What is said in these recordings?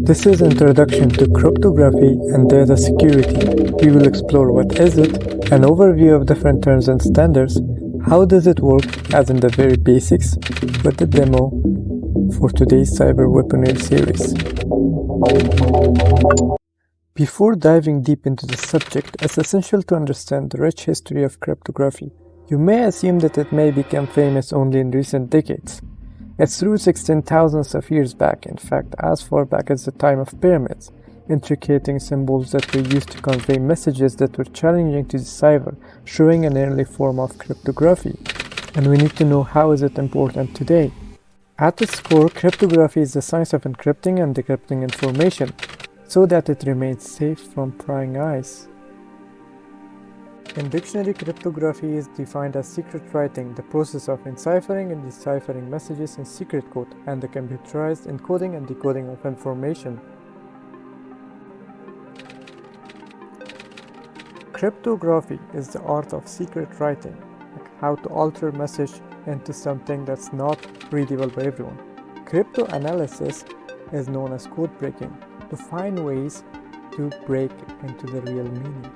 This is Introduction to Cryptography and Data Security. We will explore what is it, an overview of different terms and standards, how does it work as in the very basics, with the demo for today's cyber weaponry series. Before diving deep into the subject, it's essential to understand the rich history of cryptography. You may assume that it may become famous only in recent decades. Its roots extend thousands of years back, in fact, as far back as the time of pyramids, intricating symbols that were used to convey messages that were challenging to decipher, showing an early form of cryptography. And we need to know how is it important today. At its core, cryptography is the science of encrypting and decrypting information, so that it remains safe from prying eyes. In dictionary, cryptography is defined as secret writing, the process of enciphering and deciphering messages in secret code, and the computerized encoding and decoding of information. Cryptography is the art of secret writing, like how to alter a message into something that's not readable by everyone. Cryptanalysis is known as code breaking, to find ways to break into the real meaning.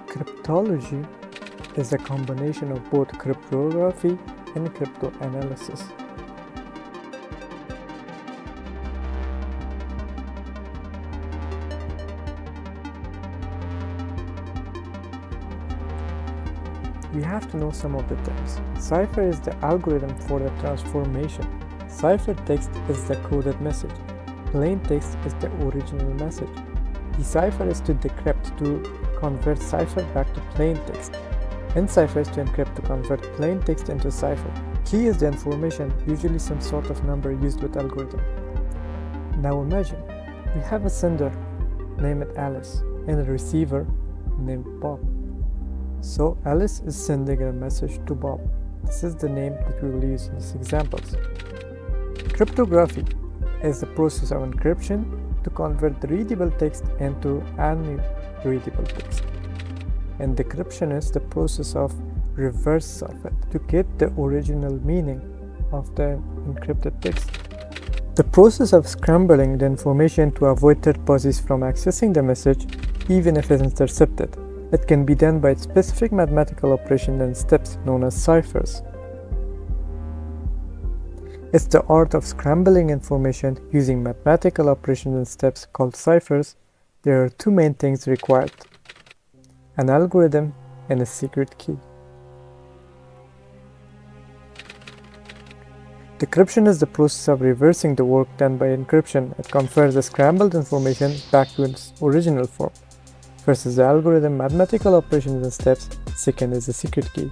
Cryptology is a combination of both cryptography and cryptanalysis. We have to know some of the terms. Cipher is the algorithm for the transformation. Ciphertext is the coded message. Plaintext is the original message. Decipher is to decrypt, to convert cipher back to plaintext. Encipher is to encrypt, to convert plaintext into cipher. Key is the information, usually some sort of number used with algorithm. Now imagine, we have a sender, name it Alice, and a receiver named Bob. So Alice is sending a message to Bob. This is the name that we will use in these examples. Cryptography is the process of encryption to convert the readable text into unreadable text. And decryption is the process of reverse of it to get the original meaning of the encrypted text. The process of scrambling the information to avoid third parties from accessing the message, even if it's intercepted. It can be done by specific mathematical operations and steps known as ciphers. It's the art of scrambling information using mathematical operations and steps called ciphers. There are two main things required: an algorithm and a secret key. Decryption is the process of reversing the work done by encryption. It converts the scrambled information back to its original form. First is the algorithm, mathematical operations and steps. Second is the secret key.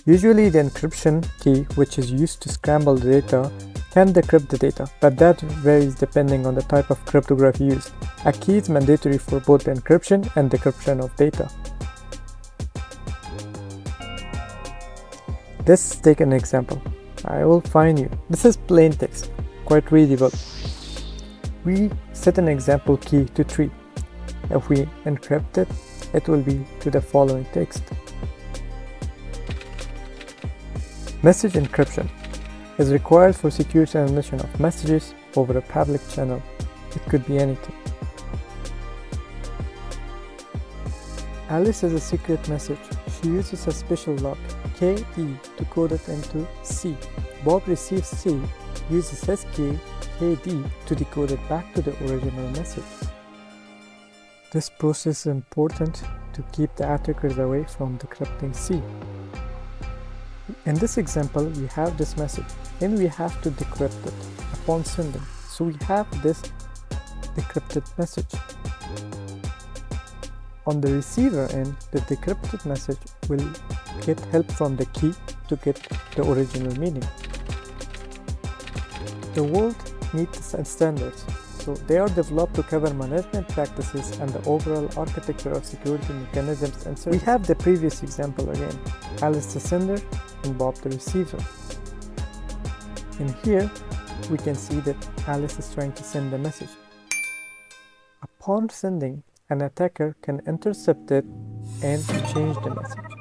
Usually the encryption key, which is used to scramble the data, can decrypt the data, but that varies depending on the type of cryptography used. A key is mandatory for both the encryption and decryption of data. Let's take an example. I will find you. This is plain text, quite readable. We set an example key to 3. If we encrypt it, it will be to the following text. Message encryption is required for secure transmission of messages over a public channel. It could be anything. Alice has a secret message. She uses a special lock, KE, to code it into C. Bob receives C, uses SK, KD to decode it back to the original message. This process is important to keep the attackers away from decrypting C. In this example, we have this message and we have to decrypt it upon sending. So we have this decrypted message. On the receiver end, the decrypted message will get help from the key to get the original meaning. The world needs standards, so they are developed to cover management practices and the overall architecture of security mechanisms and services. We have the previous example again, Alice the sender and Bob the receiver. And here we can see that Alice is trying to send a message. Upon sending, an attacker can intercept it and change the message.